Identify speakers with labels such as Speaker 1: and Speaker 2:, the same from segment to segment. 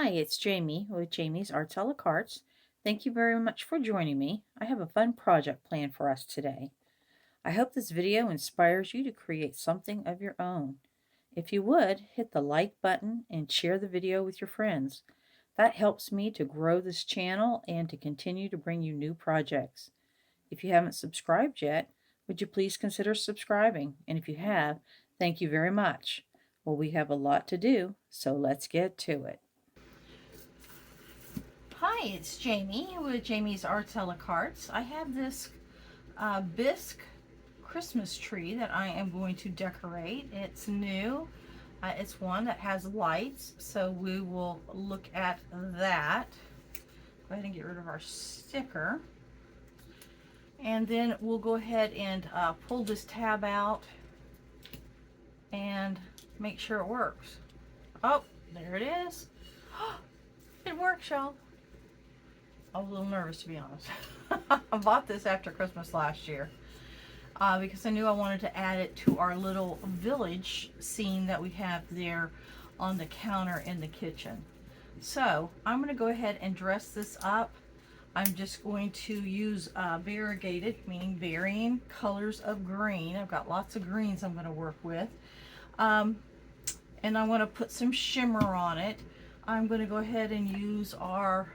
Speaker 1: Hi, it's Jamie with Jamie's Arts a la Cartes. Thank you very much for joining me. I have a fun project planned for us today. I hope this video inspires you to create something of your own. If you would, hit the like button and share the video with your friends. That helps me to grow this channel and to continue to bring you new projects. If you haven't subscribed yet, would you please consider subscribing? And if you have, thank you very much. Well, we have a lot to do, so let's get to it. Hi, it's Jamie with Jamie's Arts a la Cartes. I have this bisque Christmas tree that I am going to decorate. It's new. It's one that has lights, so we will look at that. Go ahead and get rid of our sticker. And then we'll go ahead and pull this tab out and make sure it works. Oh, there it is. It works, y'all. I was a little nervous, to be honest. I bought this after Christmas last year because I knew I wanted to add it to our little village scene that we have there on the counter in the kitchen. So I'm going to go ahead and dress this up. I'm just going to use variegated, meaning varying colors of green. I've got lots of greens I'm going to work with. And I want to put some shimmer on it. I'm going to go ahead and use our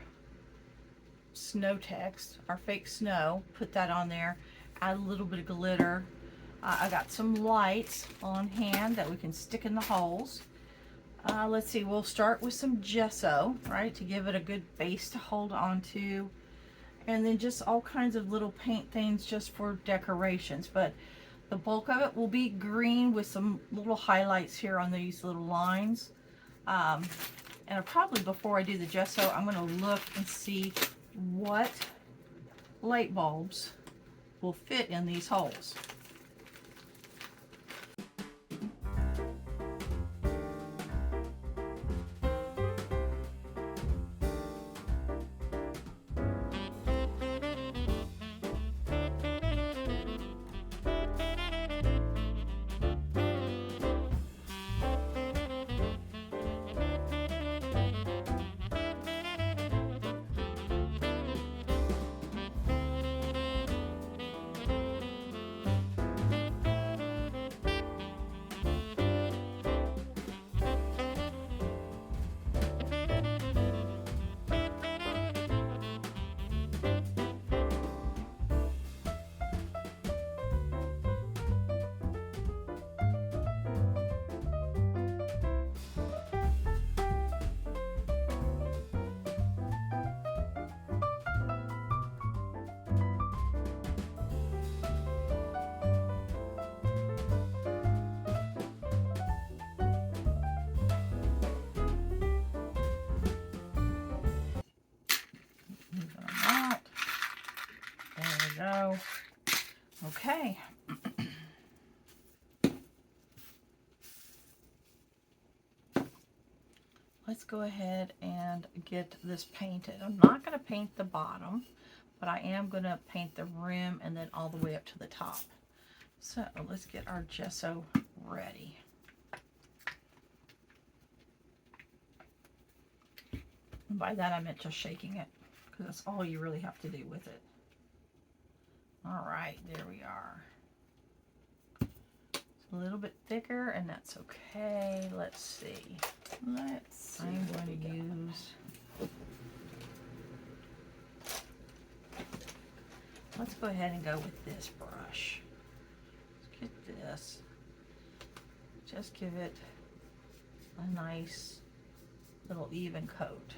Speaker 1: Snowtex, our fake snow, put that on there, add a little bit of glitter. I got some lights on hand that we can stick in the holes. Let's see, we'll start with some gesso, right, to give it a good base to hold on to, and then just all kinds of little paint things just for decorations, but the bulk of it will be green with some little highlights here on these little lines. And probably before I do the gesso, I'm going to look and see what light bulbs will fit in these holes. Go. Okay. Let's go ahead and get this painted. I'm not going to paint the bottom, but I am going to paint the rim and then all the way up to the top. So let's get our gesso ready. And by that I meant just shaking it, because that's all you really have to do with it. All right, there we are. It's a little bit thicker, and that's okay. Let's see. I'm going to use... Let's go ahead and go with this brush. Let's get this. Just give it a nice little even coat.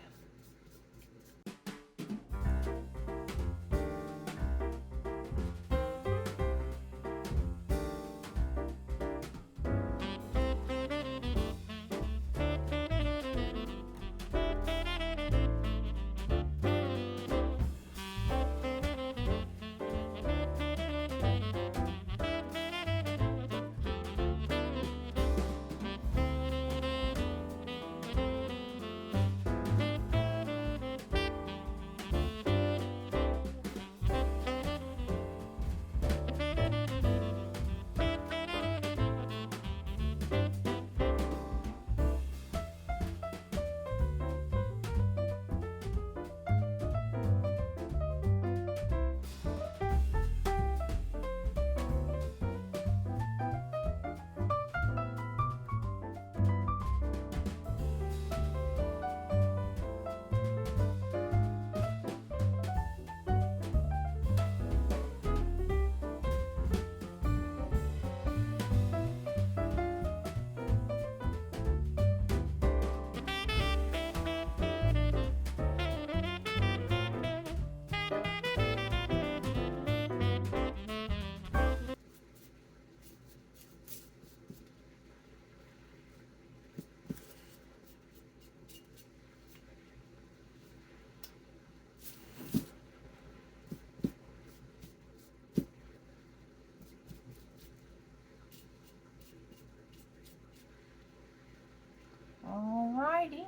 Speaker 1: Alrighty.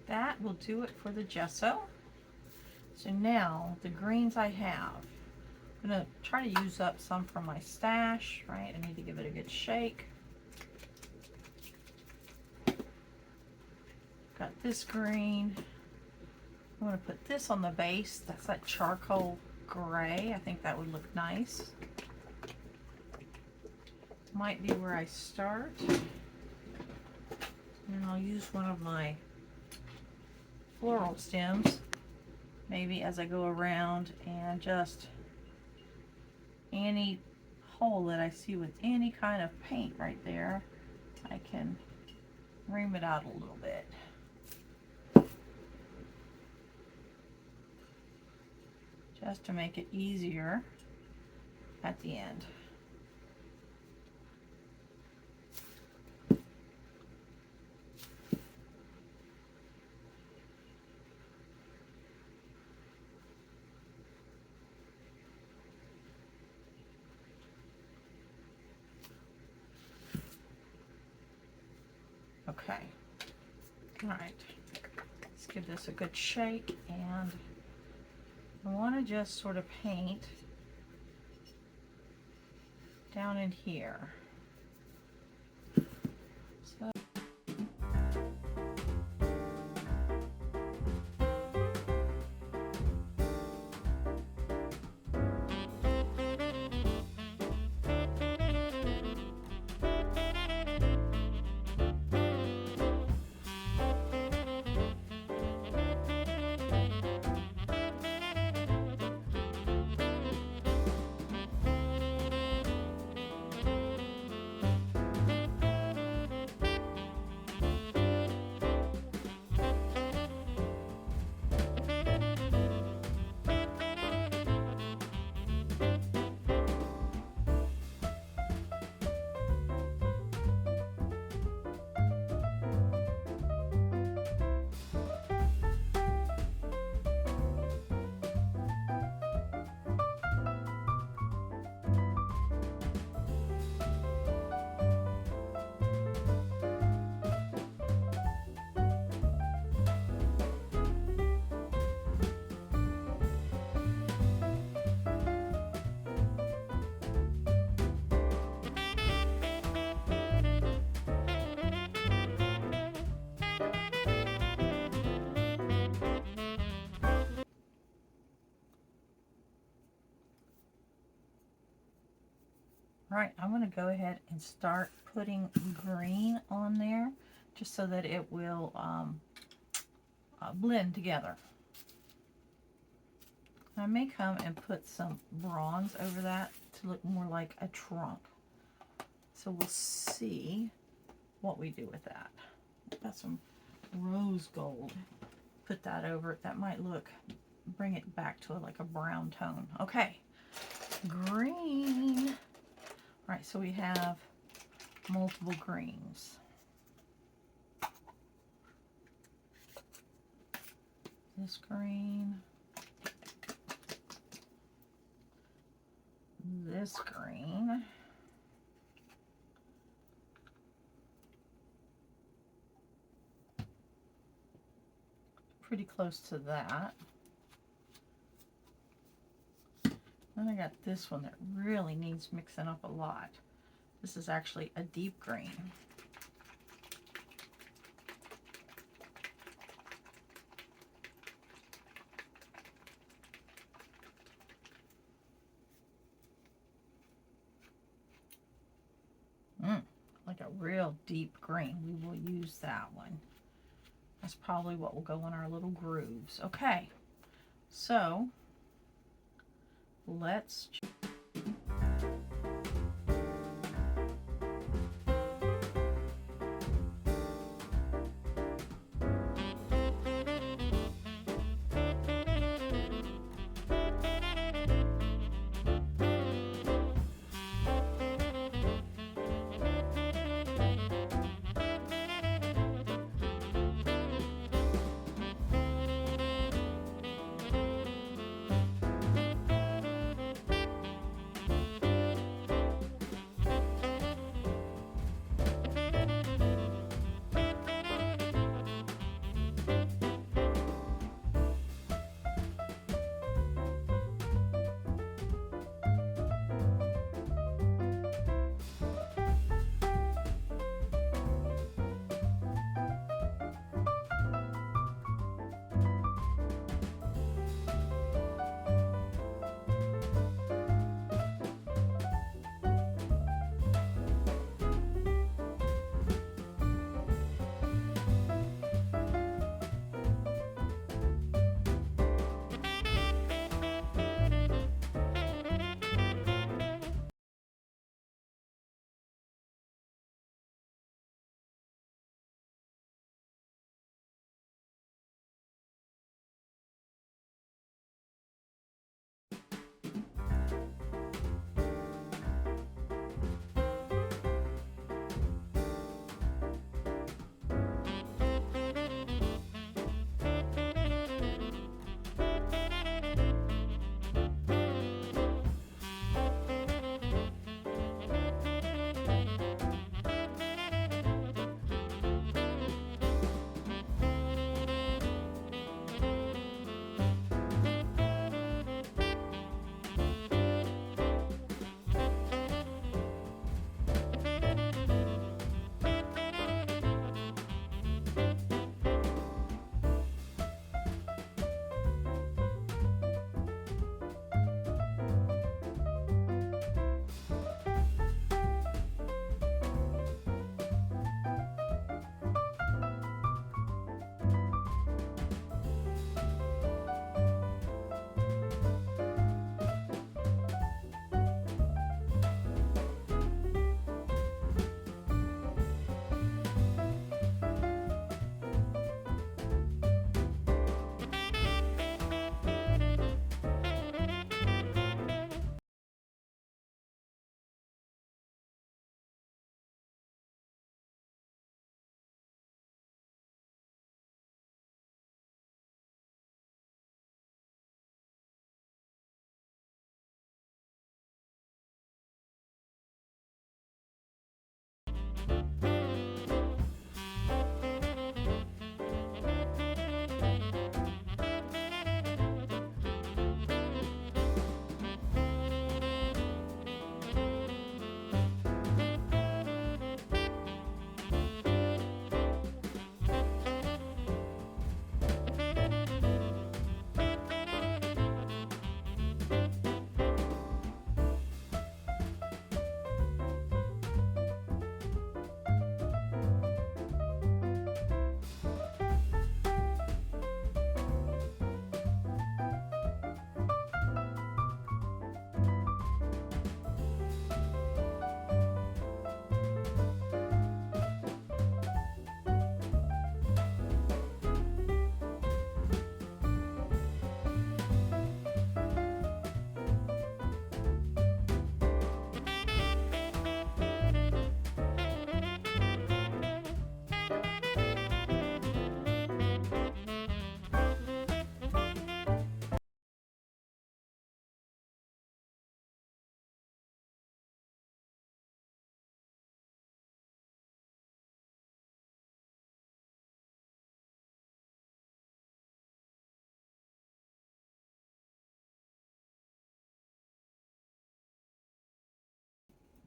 Speaker 1: That will do it for the gesso. So now the greens I have, I'm going to try to use up some from my stash, right? I need to give it a good shake. Got this green. I'm going to put this on the base. That's that charcoal gray. I think that would look nice. Might be where I start. And I'll use one of my floral stems maybe as I go around, and just any hole that I see with any kind of paint right there, I can ream it out a little bit. Just to make it easier at the end. Okay, all right, let's give this a good shake, and I want to just sort of paint down in here. So right, I'm going to go ahead and start putting green on there just so that it will blend together. I may come and put some bronze over that to look more like a trunk. So we'll see what we do with that. Got some rose gold. Put that over it. That might look, bring it back to like a brown tone. Okay, green. All right, so we have multiple greens. This green. This green. Pretty close to that. Then I got this one that really needs mixing up a lot. This is actually a deep green. Like a real deep green. We will use that one. That's probably what will go in our little grooves. Okay, so let's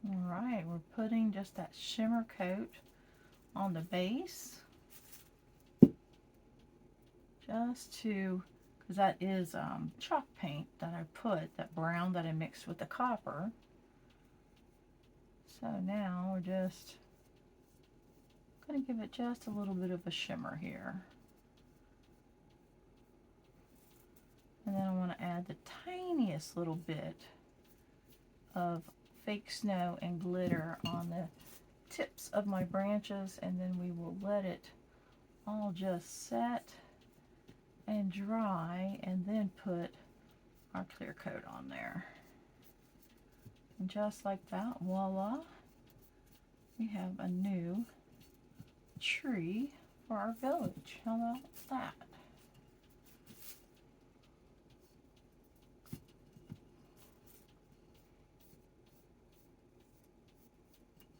Speaker 1: Alright, we're putting just that shimmer coat on the base. Just to, because that is chalk paint that I put, that brown that I mixed with the copper. So now we're just going to give it just a little bit of a shimmer here. And then I want to add the tiniest little bit of fake snow and glitter on the tips of my branches, and then we will let it all just set and dry, and then put our clear coat on there. And just like that, voila, we have a new tree for our village. How about that?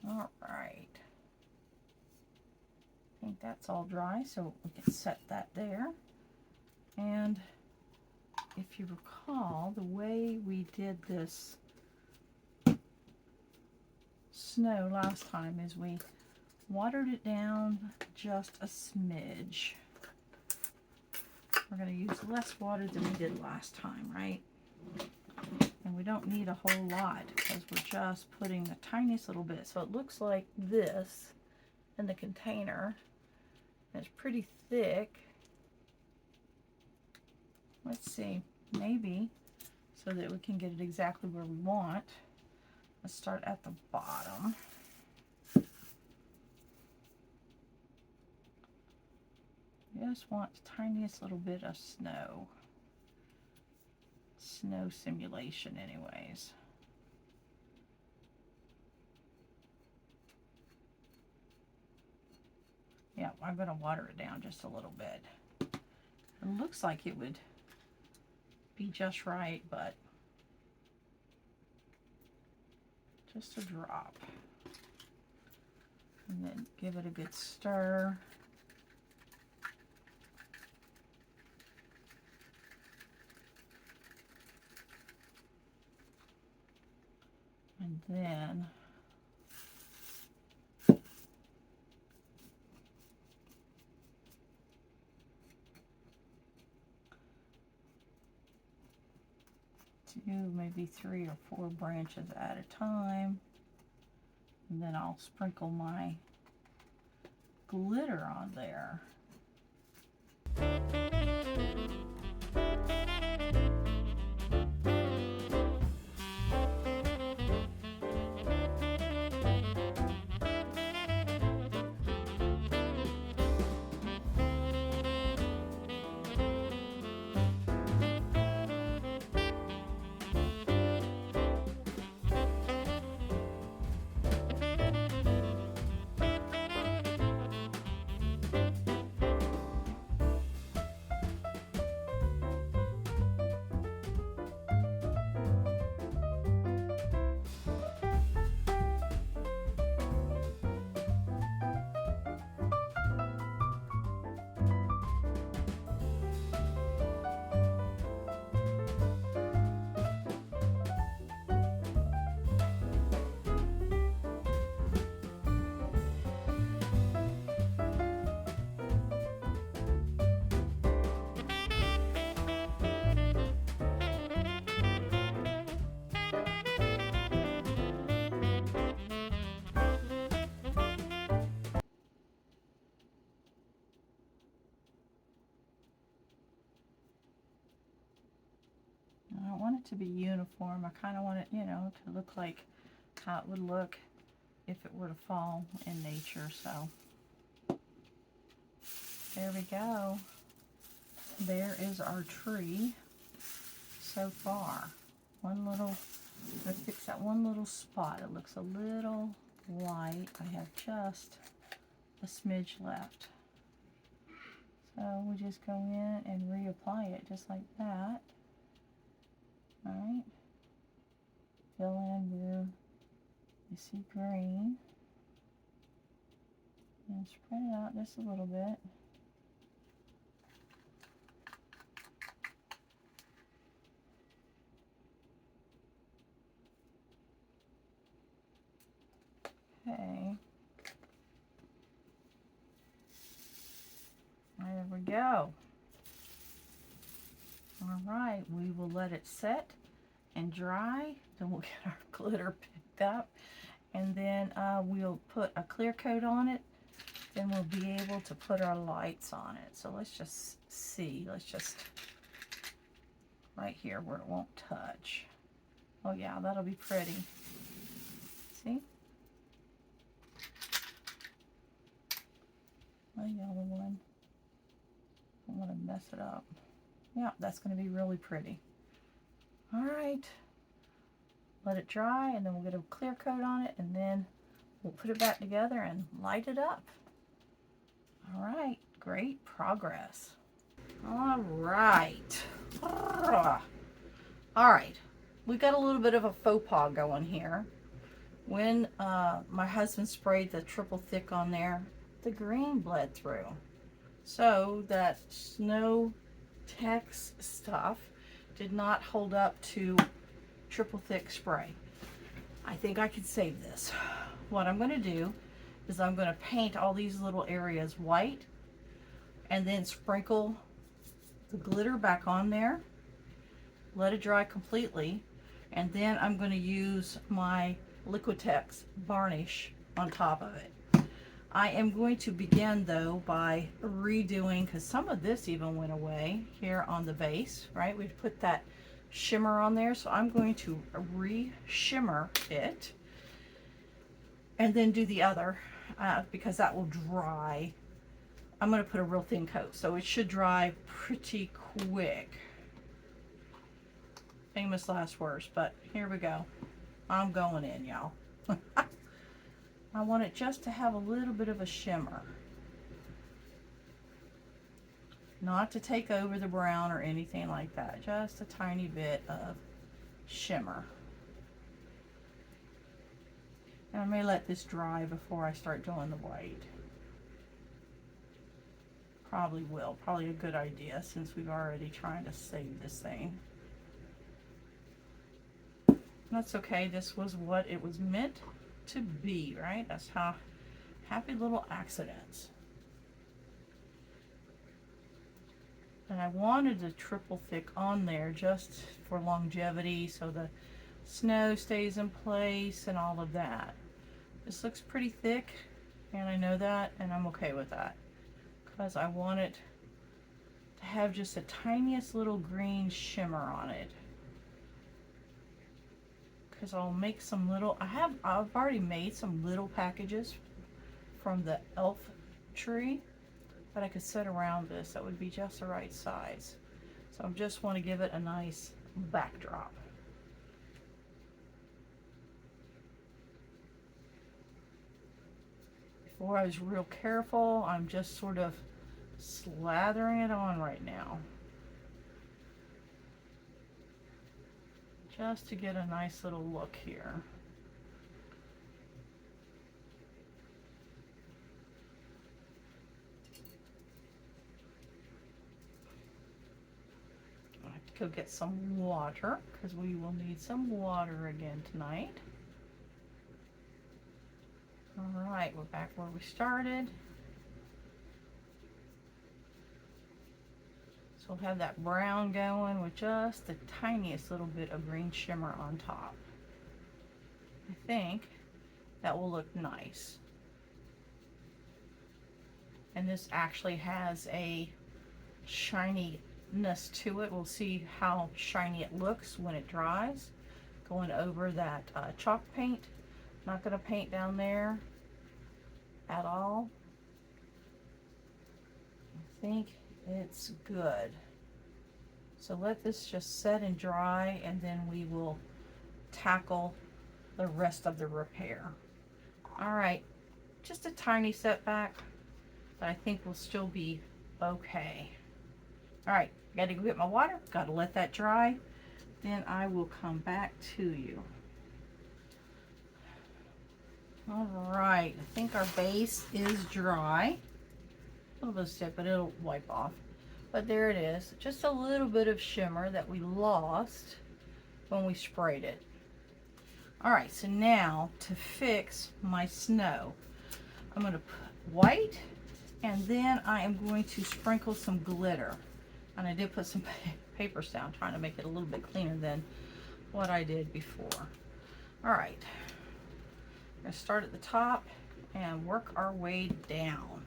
Speaker 1: All right. I think that's all dry, so we can set that there. And if you recall, the way we did this snow last time is we watered it down just a smidge. We're going to use less water than we did last time, right? And we don't need a whole lot because we're just putting the tiniest little bit. So it looks like this in the container. It's pretty thick. Let's see, maybe so that we can get it exactly where we want. Let's start at the bottom. Just want the tiniest little bit of snow. Snow simulation anyways. Yeah, I'm going to water it down just a little bit. It looks like it would be just right, but just a drop. And then give it a good stir. And then do maybe 3 or 4 branches at a time. And then I'll sprinkle my glitter on there. I don't want it to be uniform. I kind of want it, you know, to look like how it would look if it were to fall in nature. So there we go. There is our tree so far. One little, let's fix that one little spot. It looks a little light. I have just a smidge left. So we just go in and reapply it just like that. Alright, fill in where you see green, and spread it out just a little bit. All right, we will let it set and dry. Then we'll get our glitter picked up, and then we'll put a clear coat on it. Then we'll be able to put our lights on it. So let's just see. Let's just right here where it won't touch. Oh yeah, that'll be pretty. See? My yellow one. I don't want to mess it up. Yeah, that's going to be really pretty. All right. Let it dry, and then we'll get a clear coat on it, and then we'll put it back together and light it up. All right, great progress. All right. All right, we got a little bit of a faux pas going here. When my husband sprayed the triple thick on there, the green bled through. So that Snowtex stuff did not hold up to triple thick spray. I think I could save this. What I'm going to do is I'm going to paint all these little areas white and then sprinkle the glitter back on there, let it dry completely, and then I'm going to use my Liquitex varnish on top of it. I am going to begin though by redoing, because some of this even went away here on the base, right? We've put that shimmer on there, so I'm going to re-shimmer it and then do the other because that will dry. I'm going to put a real thin coat, so it should dry pretty quick. Famous last words, but here we go. I'm going in, y'all. I want it just to have a little bit of a shimmer. Not to take over the brown or anything like that. Just a tiny bit of shimmer. And I may let this dry before I start doing the white. Probably will. Probably a good idea since we've already trying to save this thing. That's okay. This was what it was meant to be, right? That's how happy little accidents. And I wanted the triple thick on there just for longevity, so the snow stays in place and all of that. This looks pretty thick, and I know that, and I'm okay with that because I want it to have just the tiniest little green shimmer on it. Because I'll make some little, I've already made some little packages from the elf tree that I could set around this that would be just the right size. So I just want to give it a nice backdrop. Before I was real careful, I'm just sort of slathering it on right now. Just to get a nice little look here. I have to go get some water because we will need some water again tonight. All right, we're back where we started. So we'll have that brown going with just the tiniest little bit of green shimmer on top. I think that will look nice. And this actually has a shininess to it. We'll see how shiny it looks when it dries. Going over that chalk paint. Not going to paint down there at all. I think it's good. So let this just set and dry, and then we will tackle the rest of the repair. All right, just a tiny setback, but I think we'll still be okay. All right, gotta go get my water, gotta let that dry, then I will come back to you. All right, I think our base is dry. A little bit of stick, but it'll wipe off. But there it is, just a little bit of shimmer that we lost when we sprayed it. All right, so now to fix my snow, I'm going to put white, and then I am going to sprinkle some glitter. And I did put some papers down, trying to make it a little bit cleaner than what I did before. All right, I'm gonna start at the top and work our way down.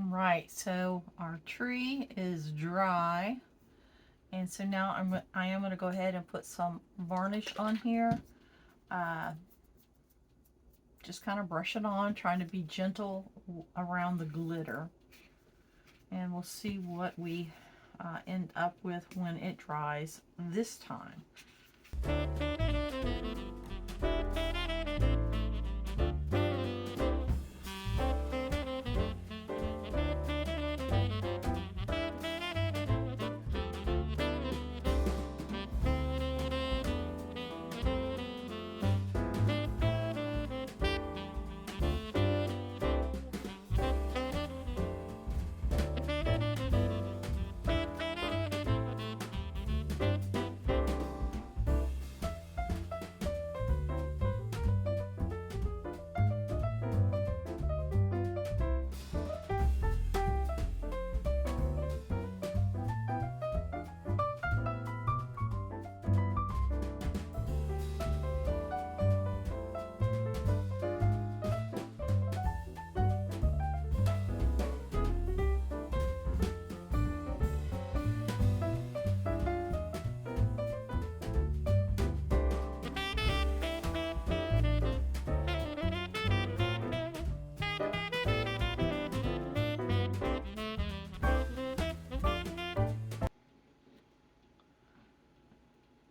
Speaker 1: Right, so our tree is dry, and so now I am going to go ahead and put some varnish on here. Just kind of brush it on, trying to be gentle around the glitter, and we'll see what we end up with when it dries this time.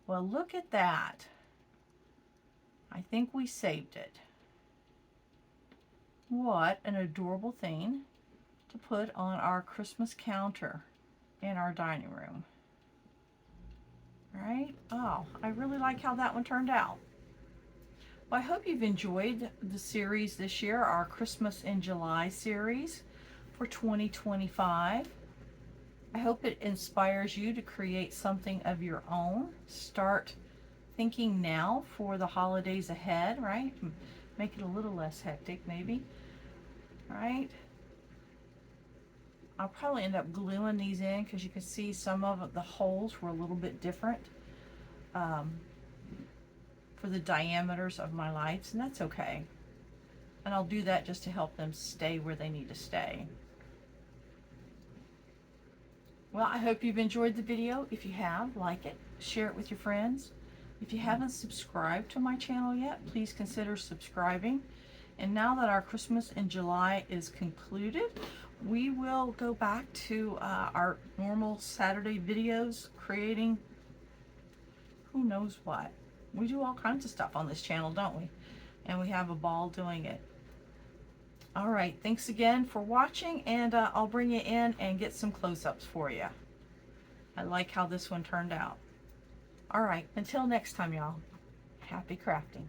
Speaker 1: Well, look at that. I think we saved it. What an adorable thing to put on our Christmas counter in our dining room. Right? Oh, I really like how that one turned out. Well, I hope you've enjoyed the series this year, our Christmas in July series for 2025. I hope it inspires you to create something of your own. Start thinking now for the holidays ahead, right? Make it a little less hectic, maybe, right? I'll probably end up gluing these in because you can see some of the holes were a little bit different for the diameters of my lights, and that's okay. And I'll do that just to help them stay where they need to stay. Well, I hope you've enjoyed the video. If you have, like it, share it with your friends. If you haven't subscribed to my channel yet, please consider subscribing. And now that our Christmas in July is concluded, we will go back to our normal Saturday videos, creating who knows what. We do all kinds of stuff on this channel, don't we? And we have a ball doing it. All right, thanks again for watching, and I'll bring you in and get some close-ups for you. I like how this one turned out. All right, until next time, y'all, happy crafting.